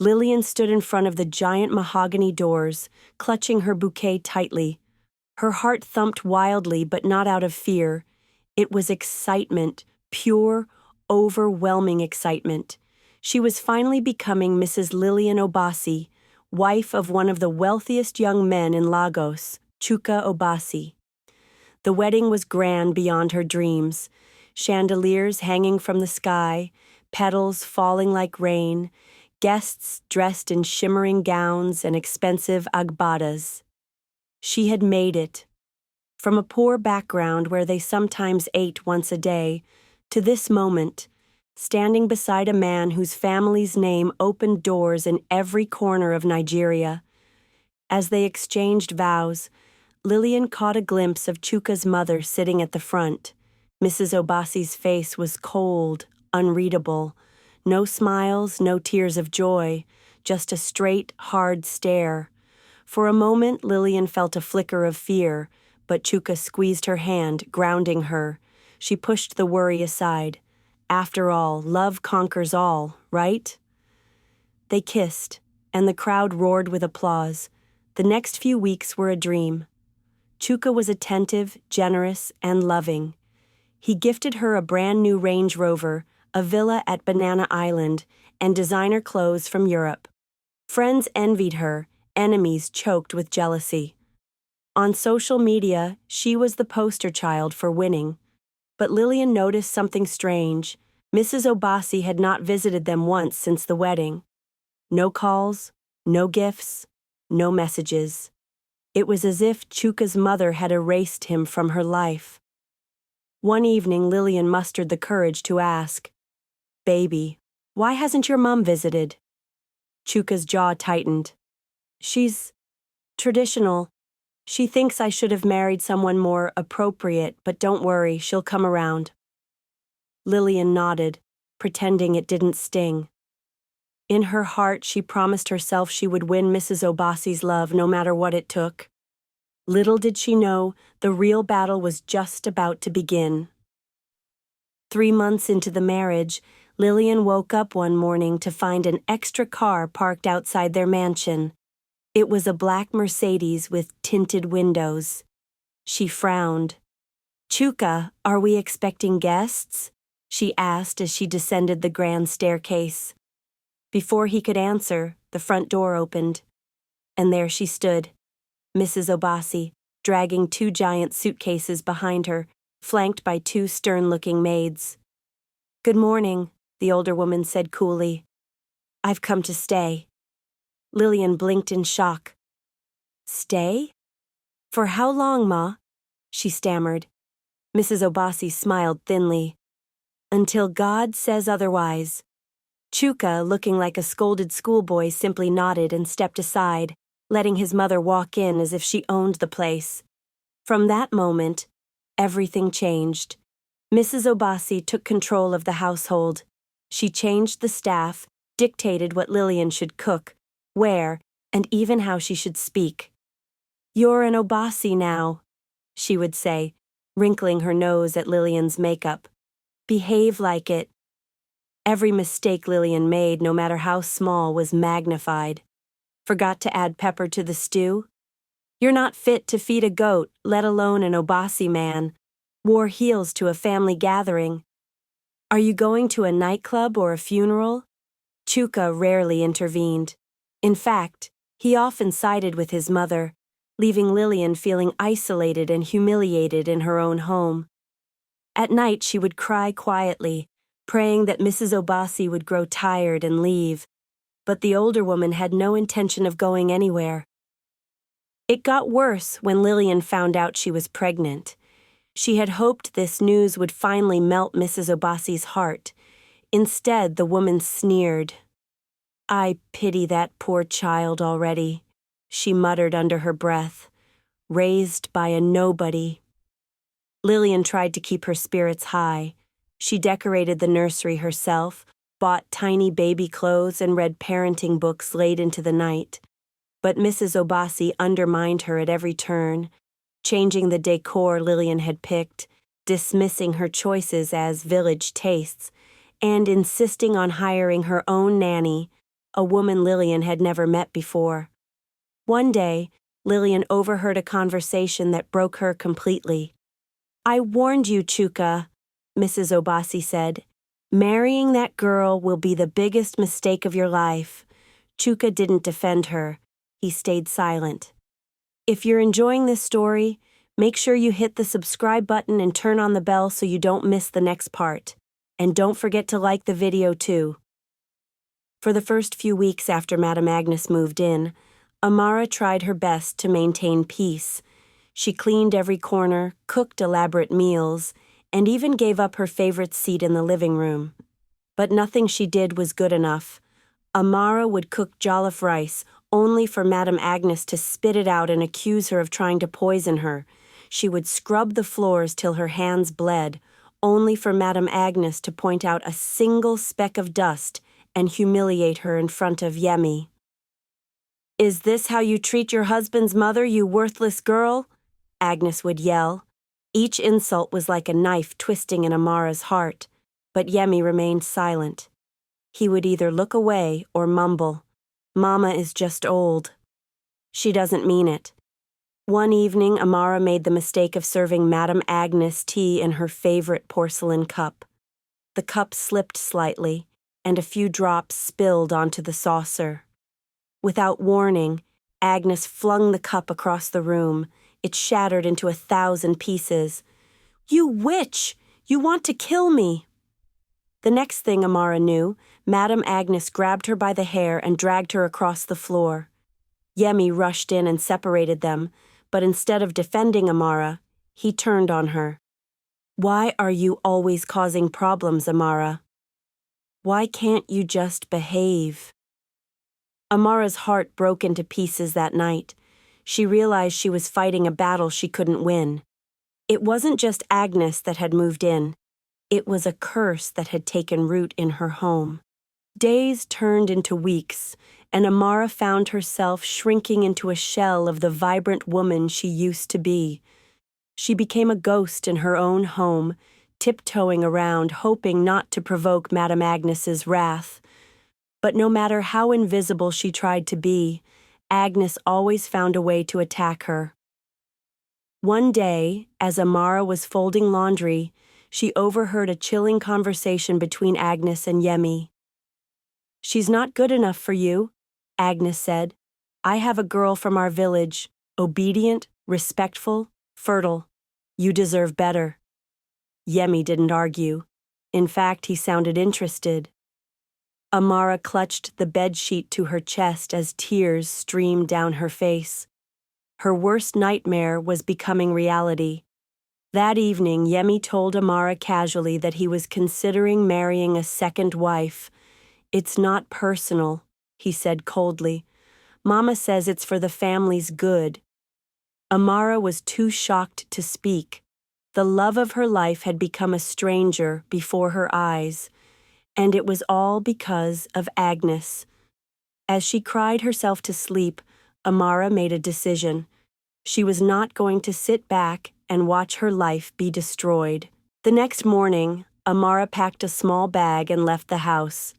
Lillian stood in front of the giant mahogany doors, clutching her bouquet tightly. Her heart thumped wildly, but not out of fear. It was excitement, pure, overwhelming excitement. She was finally becoming Mrs. Lillian Obasi, wife of one of the wealthiest young men in Lagos, Chuka Obasi. The wedding was grand beyond her dreams. Chandeliers hanging from the sky, petals falling like rain, guests dressed in shimmering gowns and expensive agbadas. She had made it. From a poor background where they sometimes ate once a day, to this moment, standing beside a man whose family's name opened doors in every corner of Nigeria. As they exchanged vows, Lillian caught a glimpse of Chuka's mother sitting at the front. Mrs. Obasi's face was cold, unreadable. No smiles, no tears of joy, just a straight, hard stare. For a moment, Lillian felt a flicker of fear, but Chuka squeezed her hand, grounding her. She pushed the worry aside. After all, love conquers all, right? They kissed, and the crowd roared with applause. The next few weeks were a dream. Chuka was attentive, generous, and loving. He gifted her a brand new Range Rover, a villa at Banana Island, and designer clothes from Europe. Friends envied her, enemies choked with jealousy. On social media, she was the poster child for winning. But Lillian noticed something strange. Mrs. Obasi had not visited them once since the wedding. No calls, no gifts, no messages. It was as if Chuka's mother had erased him from her life. One evening, Lillian mustered the courage to ask, "Baby, why hasn't your mom visited?" Chuka's jaw tightened. "She's traditional. She thinks I should have married someone more appropriate, but don't worry, she'll come around." Lillian nodded, pretending it didn't sting. In her heart, she promised herself she would win Mrs. Obasi's love no matter what it took. Little did she know, the real battle was just about to begin. 3 months into the marriage, Lillian woke up one morning to find an extra car parked outside their mansion. It was a black Mercedes with tinted windows. She frowned. "Chuka, are we expecting guests?" she asked as she descended the grand staircase. Before he could answer, the front door opened. And there she stood, Mrs. Obasi, dragging 2 giant suitcases behind her, flanked by 2 stern-looking maids. "Good morning," the older woman said coolly. "I've come to stay." Lillian blinked in shock. "Stay? For how long, Ma?" she stammered. Mrs. Obasi smiled thinly. "Until God says otherwise." Chuka, looking like a scolded schoolboy, simply nodded and stepped aside, letting his mother walk in as if she owned the place. From that moment, everything changed. Mrs. Obasi took control of the household. She changed the staff, dictated what Lillian should cook, where, and even how she should speak. "You're an Obasi now," she would say, wrinkling her nose at Lillian's makeup. "Behave like it." Every mistake Lillian made, no matter how small, was magnified. Forgot to add pepper to the stew? You're not fit to feed a goat, let alone an Obasi man. Wore heels to a family gathering. Are you going to a nightclub or a funeral? Chuka rarely intervened. In fact, he often sided with his mother, leaving Lillian feeling isolated and humiliated in her own home. At night, she would cry quietly, praying that Mrs. Obasi would grow tired and leave, but the older woman had no intention of going anywhere. It got worse when Lillian found out she was pregnant. She had hoped this news would finally melt Mrs. Obasi's heart. Instead, the woman sneered. "I pity that poor child already," she muttered under her breath. "Raised by a nobody." Lillian tried to keep her spirits high. She decorated the nursery herself, bought tiny baby clothes, and read parenting books late into the night. But Mrs. Obasi undermined her at every turn, changing the decor Lillian had picked, dismissing her choices as village tastes, and insisting on hiring her own nanny, a woman Lillian had never met before. One day, Lillian overheard a conversation that broke her completely. "I warned you, Chuka," Mrs. Obasi said. "Marrying that girl will be the biggest mistake of your life." Chuka didn't defend her. He stayed silent. If you're enjoying this story, make sure you hit the subscribe button and turn on the bell so you don't miss the next part. And don't forget to like the video too. For the first few weeks after Madame Agnes moved in, Amara tried her best to maintain peace. She cleaned every corner, cooked elaborate meals, and even gave up her favorite seat in the living room. But nothing she did was good enough. Amara would cook jollof rice, only for Madame Agnes to spit it out and accuse her of trying to poison her. She would scrub the floors till her hands bled, only for Madame Agnes to point out a single speck of dust and humiliate her in front of Yemi. "Is this how you treat your husband's mother, you worthless girl?" Agnes would yell. Each insult was like a knife twisting in Amara's heart, but Yemi remained silent. He would either look away or mumble, "Mama is just old. She doesn't mean it." One evening, Amara made the mistake of serving Madame Agnes tea in her favorite porcelain cup. The cup slipped slightly, and a few drops spilled onto the saucer. Without warning, Agnes flung the cup across the room. It shattered into 1,000 pieces. "You witch! You want to kill me!" The next thing Amara knew, Madame Agnes grabbed her by the hair and dragged her across the floor. Yemi rushed in and separated them, but instead of defending Amara, he turned on her. "Why are you always causing problems, Amara? Why can't you just behave?" Amara's heart broke into pieces that night. She realized she was fighting a battle she couldn't win. It wasn't just Agnes that had moved in. It was a curse that had taken root in her home. Days turned into weeks, and Amara found herself shrinking into a shell of the vibrant woman she used to be. She became a ghost in her own home, tiptoeing around, hoping not to provoke Madame Agnes's wrath. But no matter how invisible she tried to be, Agnes always found a way to attack her. One day, as Amara was folding laundry, she overheard a chilling conversation between Agnes and Yemi. "She's not good enough for you," Agnes said. "I have a girl from our village, obedient, respectful, fertile. You deserve better." Yemi didn't argue. In fact, he sounded interested. Amara clutched the bedsheet to her chest as tears streamed down her face. Her worst nightmare was becoming reality. That evening, Yemi told Amara casually that he was considering marrying a second wife. "It's not personal," he said coldly. "Mama says it's for the family's good." Amara was too shocked to speak. The love of her life had become a stranger before her eyes, and it was all because of Agnes. As she cried herself to sleep, Amara made a decision. She was not going to sit back and watch her life be destroyed. The next morning, Amara packed a small bag and left the house.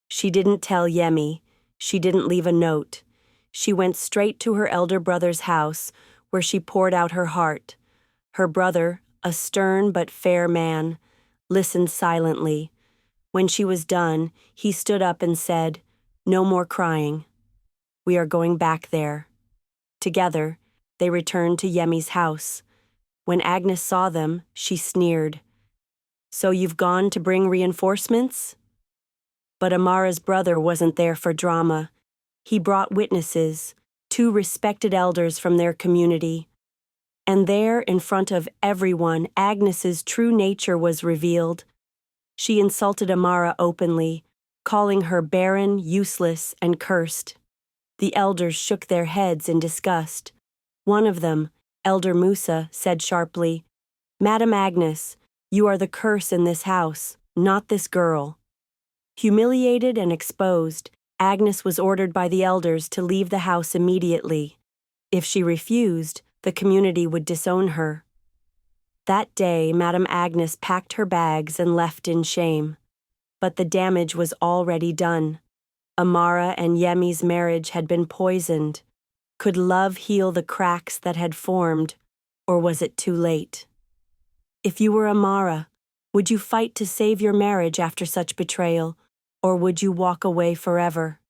She didn't tell Yemi. She didn't leave a note. She went straight to her elder brother's house, where she poured out her heart. Her brother, a stern but fair man, listened silently. When she was done, he stood up and said, "No more crying. We are going back there." Together, they returned to Yemi's house. When Agnes saw them, she sneered. "So you've gone to bring reinforcements?" But Amara's brother wasn't there for drama. He brought witnesses, 2 respected elders from their community. And there, in front of everyone, Agnes's true nature was revealed. She insulted Amara openly, calling her barren, useless, and cursed. The elders shook their heads in disgust. One of them, Elder Musa, said sharply, "Madame Agnes, you are the curse in this house, not this girl." Humiliated and exposed, Agnes was ordered by the elders to leave the house immediately. If she refused, the community would disown her. That day, Madame Agnes packed her bags and left in shame. But the damage was already done. Amara and Yemi's marriage had been poisoned. Could love heal the cracks that had formed, or was it too late? If you were Amara, would you fight to save your marriage after such betrayal, or would you walk away forever?